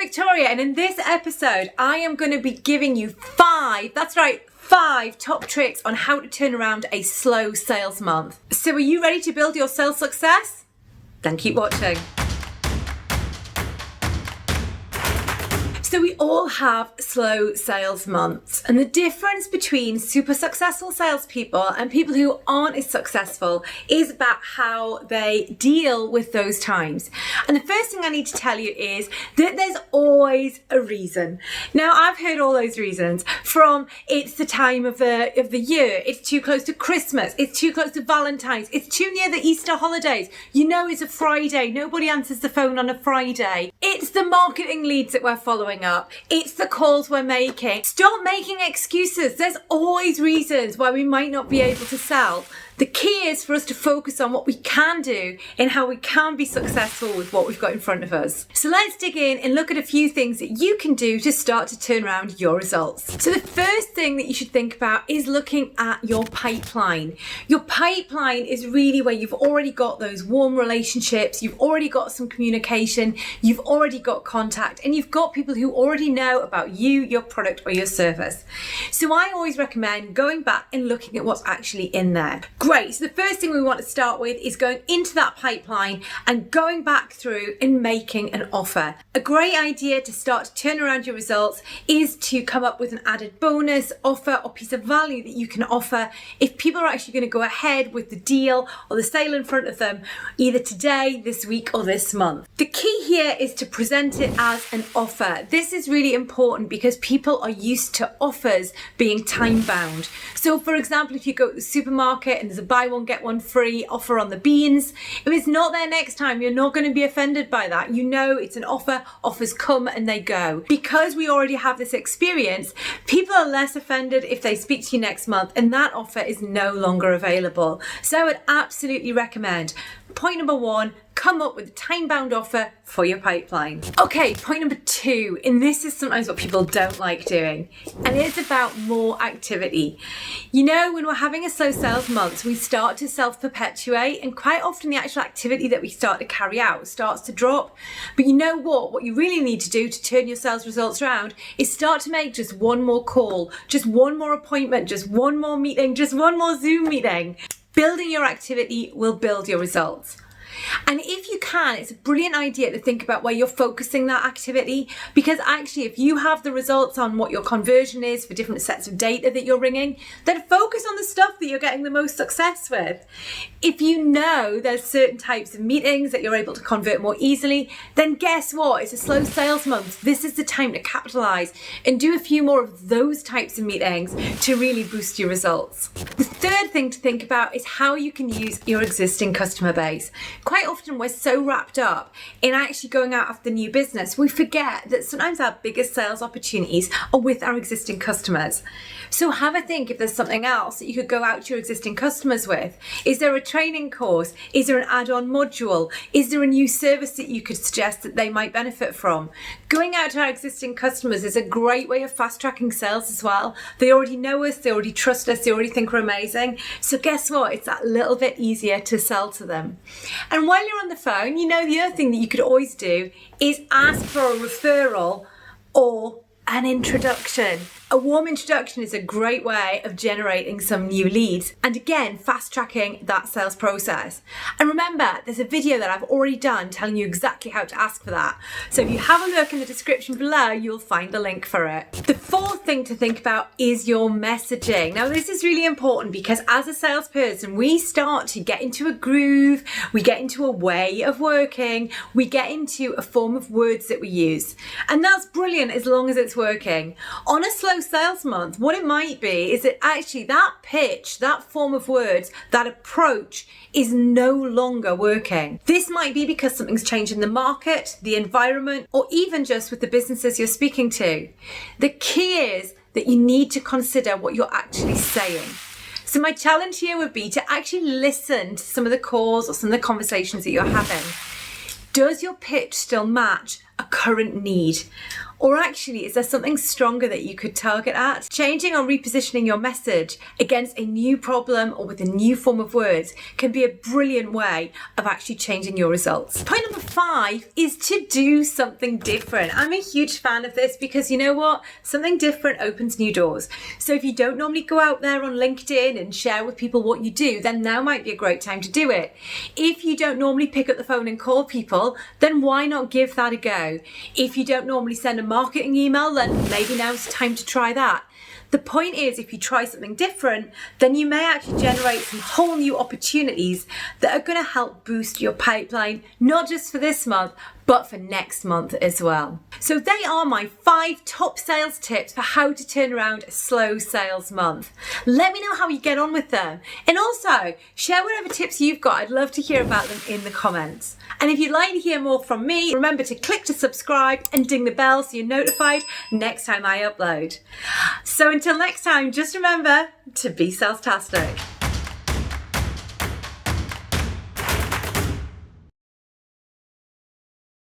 Victoria, and in this episode, I am going to be giving you five top tricks on how to turn around a slow sales month. So are you ready to build your sales success? Then keep watching. So we all have slow sales months, and the difference between super successful salespeople and people who aren't as successful is about how they deal with those times. And the first thing I need to tell you is that there's always a reason. Now, I've heard all those reasons, from it's the time of the year, it's too close to Christmas, it's too close to Valentine's, it's too near the Easter holidays, you know it's a Friday, nobody answers the phone on a Friday, it's the marketing leads that we're following up, it's the calls we're making. Stop making excuses. There's always reasons why we might not be able to sell. The key is for us to focus on what we can do and how we can be successful with what we've got in front of us. So let's dig in and look at a few things that you can do to start to turn around your results. So the first thing that you should think about is looking at your pipeline. Your pipeline is really where you've already got those warm relationships, you've already got some communication, you've already got contact, and you've got people who already know about you, your product, or your service. So I always recommend going back and looking at what's actually in there. Great, so the first thing we want to start with is going into that pipeline and going back through and making an offer. A great idea to start to turn around your results is to come up with an added bonus, offer, or piece of value that you can offer if people are actually going to go ahead with the deal or the sale in front of them, either today, this week, or this month. The key here is to present it as an offer. This is really important because people are used to offers being time bound. So for example, if you go to the supermarket and there's a buy one get one free offer on the beans, if it's not there next time, you're not going to be offended by that. You know it's an offer, offers come and they go. Because we already have this experience, people are less offended if they speak to you next month and that offer is no longer available. So I would absolutely recommend, point number one, come up with a time-bound offer for your pipeline. Okay, point number two, and this is sometimes what people don't like doing, and it's about more activity. You know, when we're having a slow sales month, we start to self-perpetuate, and quite often the actual activity that we start to carry out starts to drop. But you know what? What you really need to do to turn your sales results around is start to make just one more call, just one more appointment, just one more meeting, just one more Zoom meeting. Building your activity will build your results. And if you can, it's a brilliant idea to think about where you're focusing that activity, because actually if you have the results on what your conversion is for different sets of data that you're ringing, then focus on the stuff that you're getting the most success with. If you know there's certain types of meetings that you're able to convert more easily, then guess what? It's a slow sales month. This is the time to capitalize and do a few more of those types of meetings to really boost your results. The third thing to think about is how you can use your existing customer base. Quite often we're so wrapped up in actually going out after new business, we forget that sometimes our biggest sales opportunities are with our existing customers. So have a think if there's something else that you could go out to your existing customers with. Is there a training course? Is there an add-on module? Is there a new service that you could suggest that they might benefit from? Going out to our existing customers is a great way of fast-tracking sales as well. They already know us, they already trust us, they already think we're amazing. So guess what? It's that little bit easier to sell to them. And while you're on the phone, you know, the other thing that you could always do is ask for a referral or an introduction. A warm introduction is a great way of generating some new leads and again fast tracking that sales process. And remember, there's a video that I've already done telling you exactly how to ask for that. So if you have a look in the description below, you'll find the link for it. The fourth thing to think about is your messaging. Now this is really important because as a salesperson, we start to get into a groove, we get into a way of working, we get into a form of words that we use. And that's brilliant as long as it's working. On a slow sales month, what it might be is that actually that pitch, that form of words, that approach is no longer working. This might be because something's changed in the market, the environment, or even just with the businesses you're speaking to. The key is that you need to consider what you're actually saying. So my challenge here would be to actually listen to some of the calls or some of the conversations that you're having. Does your pitch still match a current need? Or actually, is there something stronger that you could target at? Changing or repositioning your message against a new problem or with a new form of words can be a brilliant way of actually changing your results. Point number 5 is to do something different. I'm a huge fan of this because you know what? Something different opens new doors. So if you don't normally go out there on LinkedIn and share with people what you do, then now might be a great time to do it. If you don't normally pick up the phone and call people, then why not give that a go? If you don't normally send a marketing email, then maybe now's time to try that. The point is, if you try something different, then you may actually generate some whole new opportunities that are going to help boost your pipeline, not just for this month, but for next month as well. So they are my 5 top sales tips for how to turn around a slow sales month. Let me know how you get on with them. And also, share whatever tips you've got. I'd love to hear about them in the comments. And if you'd like to hear more from me, remember to click to subscribe and ding the bell so you're notified next time I upload. So until next time, just remember to be sales-tastic.